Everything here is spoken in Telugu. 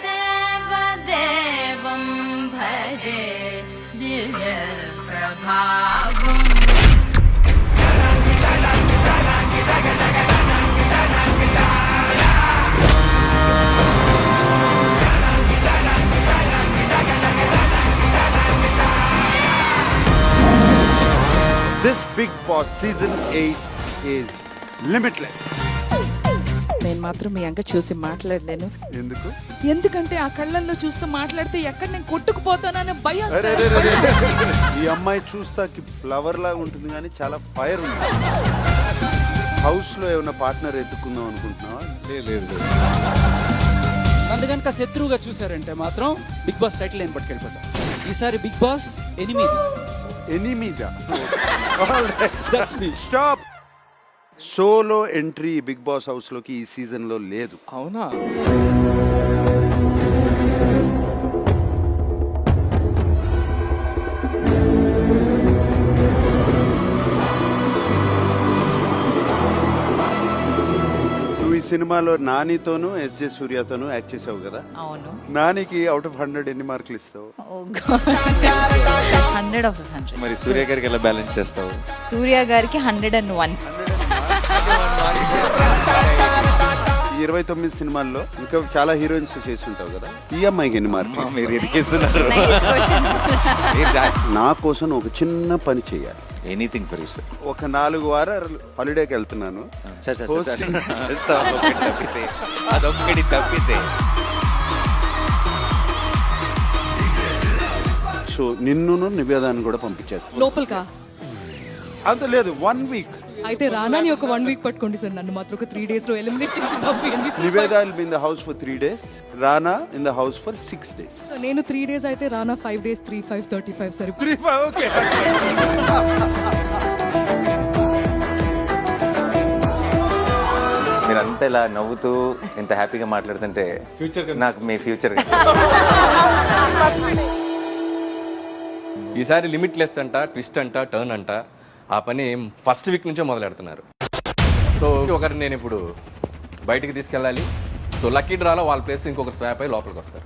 దేవదేవం భజే దివ్య ప్రభావం. This Big Boss Season 8 is limitless. నేను మాత్రం మీ అంక చూసి మాట్లాడలేను. ఎందుకు? ఎందుకంటే ఆ కళ్ళల్లో చూస్తూ మాట్లాడితే ఎక్కడ నేను కొట్టుకుపోతానని భయం అరే, సార్. అరే, అరే, అరే. ఈ అమ్మాయి చూస్తాకి ఫ్లవర్ లాగా ఉంటుంది కానీ చాలా ఫైర్ ఉంది. హౌస్ లో ఏమైనా పార్ట్నర్ ఎత్తుకుందాం అనుకుంటున్నావా? లేదు. నన్ను కనుక శత్రువుగా చూసారంటే మాత్రం బిగ్ బాస్ టైటిల్ నేను పట్టుకెళ్ళిపోతా. ఈసారి బిగ్ బాస్ 8. ఎనిమిదా? That's me. Stop. Solo entry Bigg Boss house లోకి ఈ సీజన్ లో లేదు. అవునా? నువ్వు ఈ సినిమాలో నానితోనూ ఎస్జే సూర్యతోనూ యాక్ట్ చేసావు కదా? అవును. నానికి అవుట్ ఆఫ్ 100 ఎన్ని మార్కులు ఇస్తావు? 100 of 100. మరి సూర్య గారికి ఎలా బ్యాలెన్స్ చేస్తావు? సూర్య గారికి 101. 29 సినిమాల్లో ఇంకా చాలా హీరోయిన్స్ చేసి ఉంటావు కదా, ఈ అమ్మాయికి ఎన్ని మార్కులు? మీరు ఇరికిస్తున్నారు. Nice questions. నా కోసం ఒక చిన్న పని చేయాలి. Anything for you sir. ఒక 4 వారాలు హాలిడేకి వెళ్తున్నాను. సార్ Hosting చేస్తా. అదొక్కటి తప్పితే సో నిన్ను నివేదాన్ని కూడా పంపించేస్తాను. లోపలికా? అంత లేదు, 1 వీక్. అయితే రానాని ఒక 1 వీక్ పట్టుకోండి సార్. నన్ను మాత్రం ఒక 3 days లో ఎలిమినేట్ చేసి పంపించండి. Nivetha will be in the house for 3 days, Rana in the house for 6 days. So నేను 3 days అయితే రానా 5 days, 3, 5, 35 సరే. 3, 5 ఓకే. మీరంతా ఇలా నవ్వుతూ ఇంత హ్యాపీగా మాట్లాడుతుంటే నాకు మీ ఫ్యూచర్ ఈసారి లిమిట్లెస్ అంట, ట్విస్ట్ అంట, టర్న్ అంట, ఆ పని ఫస్ట్ వీక్ నుంచే మొదలెడుతున్నారు. సో ఒకరిని నేను ఇప్పుడు బయటికి తీసుకెళ్ళాలి. సో లక్కీ డ్రాలో వాళ్ళ ప్లేస్లో ఇంకొకరు స్వాప్ అయ్యి లోపలికి వస్తారు.